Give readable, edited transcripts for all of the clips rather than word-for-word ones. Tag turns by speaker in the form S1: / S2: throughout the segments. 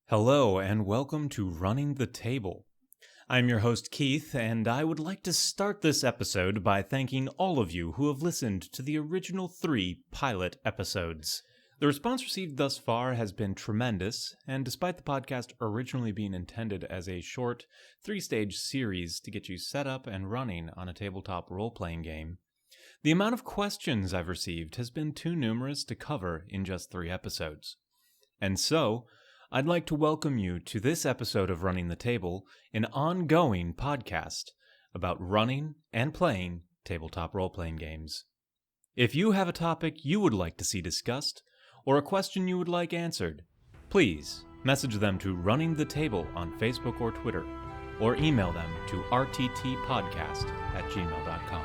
S1: Hello, and welcome to Running the Table. I'm your host, Keith, and I would like to start this episode by thanking all of you who have listened to the original 3 pilot episodes. The response received thus far has been tremendous, and despite the podcast originally being intended as a short, 3-stage series to get you set up and running on a tabletop role-playing game, the amount of questions I've received has been too numerous to cover in just 3 episodes. And so, I'd like to welcome you to this episode of Running the Table, an ongoing podcast about running and playing tabletop role-playing games. If you have a topic you would like to see discussed, or a question you would like answered, please message them to Running the Table on Facebook or Twitter, or email them to rttpodcast@gmail.com.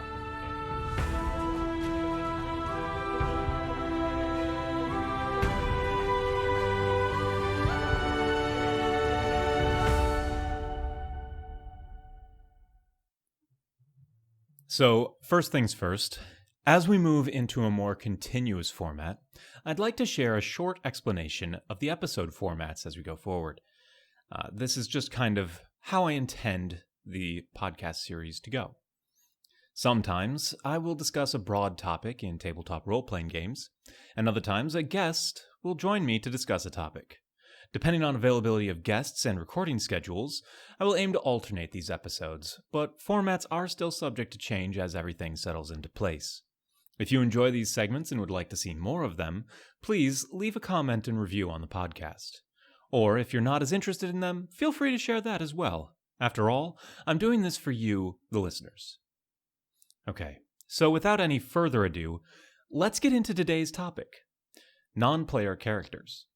S1: So, first things first, as we move into a more continuous format, I'd like to share a short explanation of the episode formats as we go forward. This is just kind of how I intend the podcast series to go. Sometimes I will discuss a broad topic in tabletop role-playing games, and other times a guest will join me to discuss a topic. Depending on availability of guests and recording schedules, I will aim to alternate these episodes, but formats are still subject to change as everything settles into place. If you enjoy these segments and would like to see more of them, please leave a comment and review on the podcast. Or if you're not as interested in them, feel free to share that as well. After all, I'm doing this for you, the listeners. Okay, so without any further ado, let's get into today's topic: non-player characters.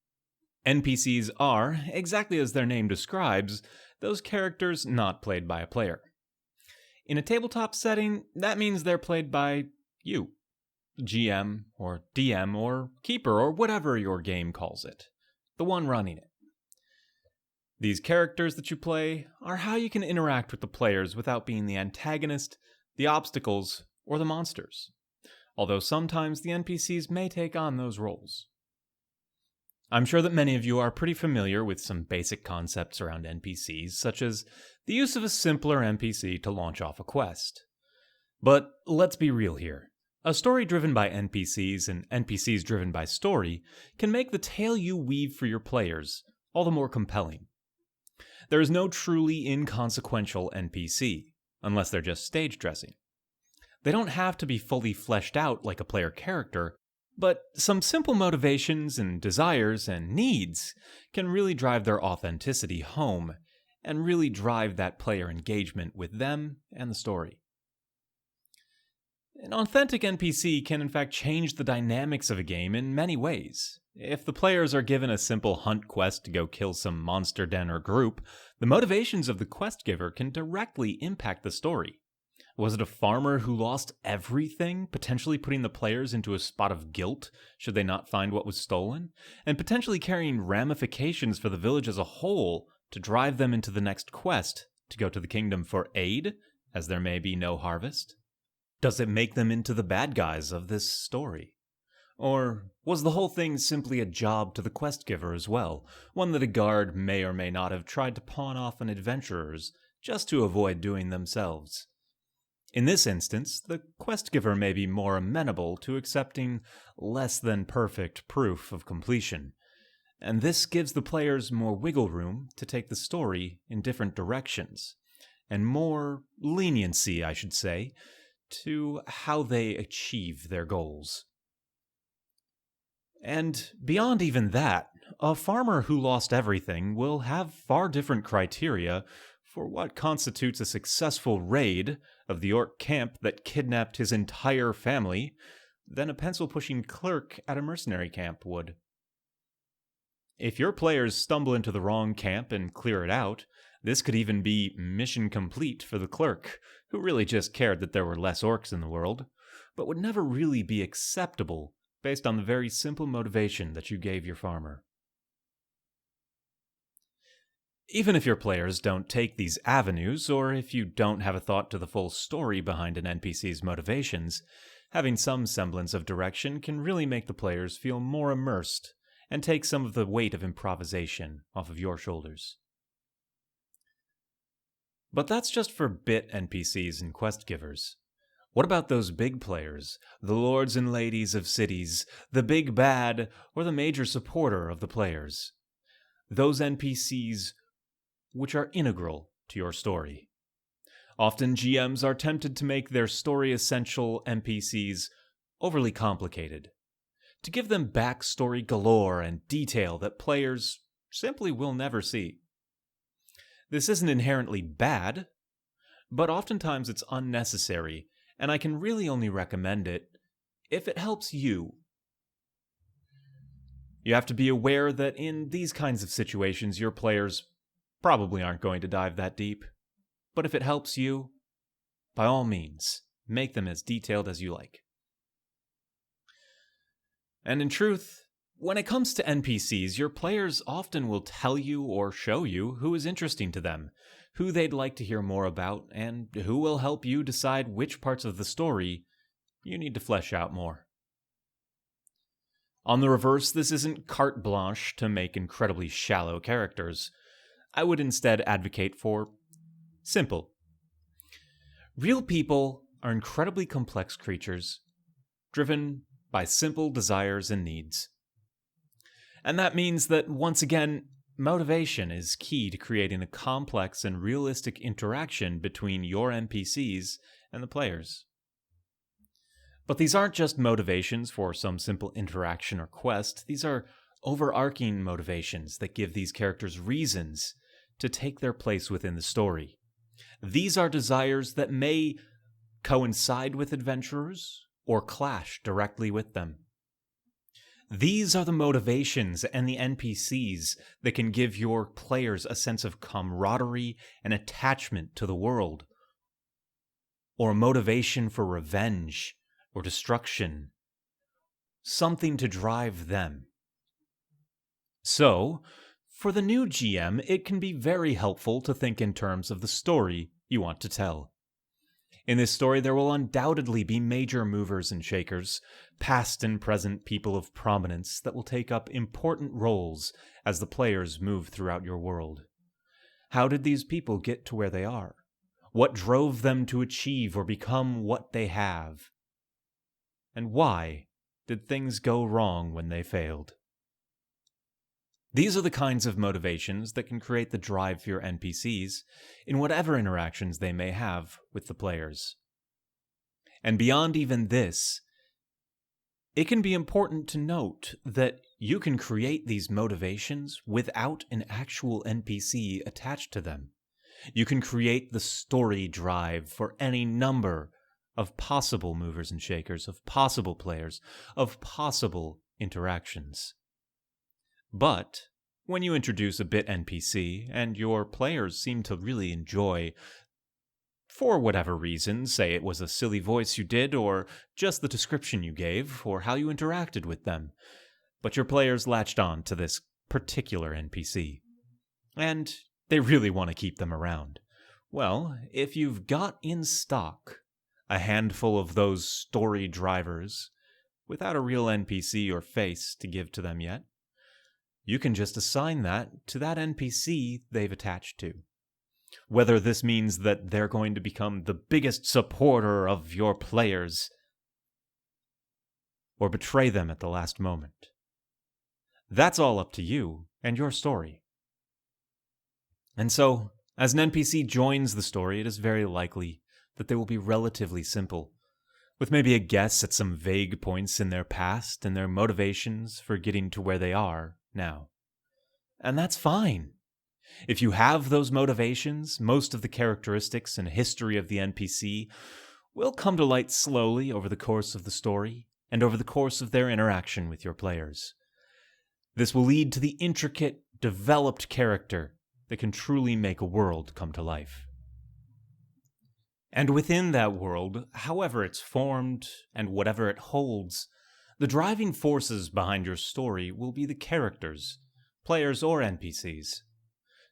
S1: NPCs are, exactly as their name describes, those characters not played by a player. In a tabletop setting, that means they're played by you, GM, or DM, or Keeper, or whatever your game calls it, the one running it. These characters that you play are how you can interact with the players without being the antagonist, the obstacles, or the monsters, although sometimes the NPCs may take on those roles. I'm sure that many of you are pretty familiar with some basic concepts around NPCs, such as the use of a simpler NPC to launch off a quest. But let's be real here. A story driven by NPCs and NPCs driven by story can make the tale you weave for your players all the more compelling. There is no truly inconsequential NPC, unless they're just stage dressing. They don't have to be fully fleshed out like a player character, but some simple motivations and desires and needs can really drive their authenticity home and really drive that player engagement with them and the story. An authentic NPC can in fact change the dynamics of a game in many ways. If the players are given a simple hunt quest to go kill some monster den or group, the motivations of the quest giver can directly impact the story. Was it a farmer who lost everything, potentially putting the players into a spot of guilt should they not find what was stolen, and potentially carrying ramifications for the village as a whole to drive them into the next quest to go to the kingdom for aid, as there may be no harvest? Does it make them into the bad guys of this story? Or was the whole thing simply a job to the quest giver as well, one that a guard may or may not have tried to pawn off on adventurers just to avoid doing themselves? In this instance, the quest giver may be more amenable to accepting less than perfect proof of completion, and this gives the players more wiggle room to take the story in different directions, and more leniency, I should say, to how they achieve their goals. And beyond even that, a farmer who lost everything will have far different criteria for what constitutes a successful raid of the orc camp that kidnapped his entire family than a pencil-pushing clerk at a mercenary camp would. If your players stumble into the wrong camp and clear it out, this could even be mission complete for the clerk, who really just cared that there were less orcs in the world, but would never really be acceptable based on the very simple motivation that you gave your farmer. Even if your players don't take these avenues, or if you don't have a thought to the full story behind an NPC's motivations, having some semblance of direction can really make the players feel more immersed and take some of the weight of improvisation off of your shoulders. But that's just for bit NPCs and quest givers. What about those big players, the lords and ladies of cities, the big bad, or the major supporter of the players? Those NPCs which are integral to your story. Often GMs are tempted to make their story-essential NPCs overly complicated, to give them backstory galore and detail that players simply will never see. This isn't inherently bad, but oftentimes it's unnecessary, and I can really only recommend it if it helps you. You have to be aware that in these kinds of situations, your players probably aren't going to dive that deep. But if it helps you, by all means, make them as detailed as you like. And in truth, when it comes to NPCs, your players often will tell you or show you who is interesting to them, who they'd like to hear more about, and who will help you decide which parts of the story you need to flesh out more. On the reverse, this isn't carte blanche to make incredibly shallow characters. I would instead advocate for simple. Real people are incredibly complex creatures, driven by simple desires and needs. And that means that, once again, motivation is key to creating a complex and realistic interaction between your NPCs and the players. But these aren't just motivations for some simple interaction or quest. These are overarching motivations that give these characters reasons to take their place within the story. These are desires that may coincide with adventurers or clash directly with them. These are the motivations and the NPCs that can give your players a sense of camaraderie and attachment to the world, or a motivation for revenge or destruction, something to drive them. So, for the new GM, it can be very helpful to think in terms of the story you want to tell. In this story, there will undoubtedly be major movers and shakers, past and present people of prominence that will take up important roles as the players move throughout your world. How did these people get to where they are? What drove them to achieve or become what they have? And why did things go wrong when they failed? These are the kinds of motivations that can create the drive for your NPCs in whatever interactions they may have with the players. And beyond even this, it can be important to note that you can create these motivations without an actual NPC attached to them. You can create the story drive for any number of possible movers and shakers, of possible players, of possible interactions. But when you introduce a bit NPC and your players seem to really enjoy, for whatever reason, say it was a silly voice you did or just the description you gave or how you interacted with them, but your players latched on to this particular NPC, and they really want to keep them around. Well, if you've got in stock a handful of those story drivers without a real NPC or face to give to them yet, you can just assign that to that NPC they've attached to. Whether this means that they're going to become the biggest supporter of your players, or betray them at the last moment. That's all up to you and your story. And so, as an NPC joins the story, it is very likely that they will be relatively simple, with maybe a guess at some vague points in their past and their motivations for getting to where they are now. And that's fine. If you have those motivations, most of the characteristics and history of the NPC will come to light slowly over the course of the story and over the course of their interaction with your players. This will lead to the intricate, developed character that can truly make a world come to life. And within that world, however it's formed and whatever it holds, the driving forces behind your story will be the characters, players or NPCs.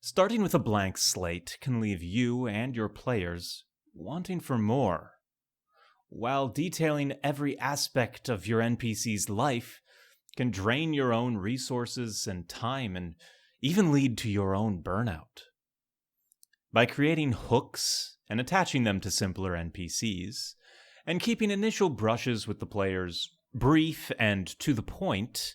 S1: Starting with a blank slate can leave you and your players wanting for more, while detailing every aspect of your NPC's life can drain your own resources and time and even lead to your own burnout. By creating hooks and attaching them to simpler NPCs, and keeping initial brushes with the players brief and to the point,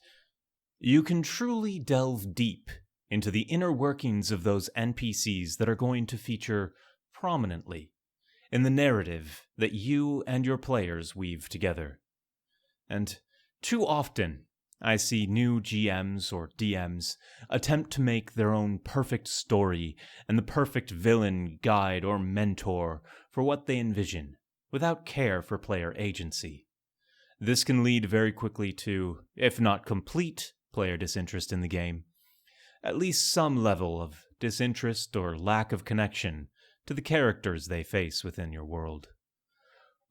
S1: you can truly delve deep into the inner workings of those NPCs that are going to feature prominently in the narrative that you and your players weave together. And too often, I see new GMs or DMs attempt to make their own perfect story and the perfect villain, guide, or mentor for what they envision, without care for player agency. This can lead very quickly to, if not complete player disinterest in the game, at least some level of disinterest or lack of connection to the characters they face within your world.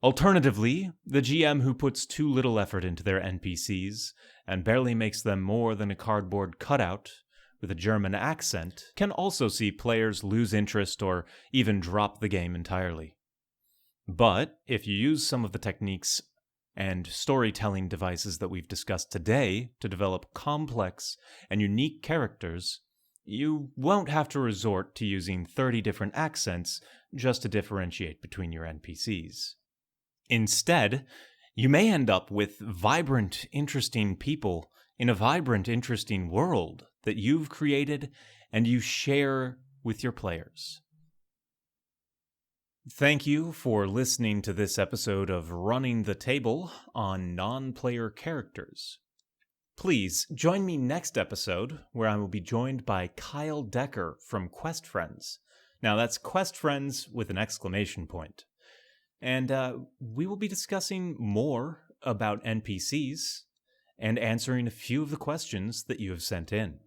S1: Alternatively, the GM who puts too little effort into their NPCs and barely makes them more than a cardboard cutout with a German accent can also see players lose interest or even drop the game entirely. But if you use some of the techniques and storytelling devices that we've discussed today to develop complex and unique characters, you won't have to resort to using 30 different accents just to differentiate between your NPCs. Instead, you may end up with vibrant, interesting people in a vibrant, interesting world that you've created and you share with your players. Thank you for listening to this episode of Running the Table on non-player characters. Please join me next episode where I will be joined by Kyle Decker from Quest Friends. Now that's Quest Friends with an exclamation point. And we will be discussing more about NPCs and answering a few of the questions that you have sent in.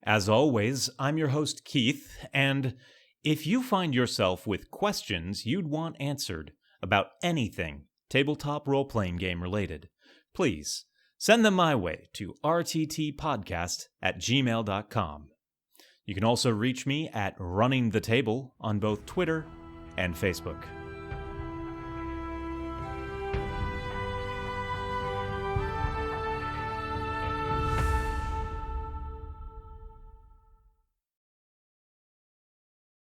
S1: As always, I'm your host Keith, and if you find yourself with questions you'd want answered about anything tabletop role-playing game related, please send them my way to rttpodcast@gmail.com. You can also reach me at Running the Table on both Twitter and Facebook.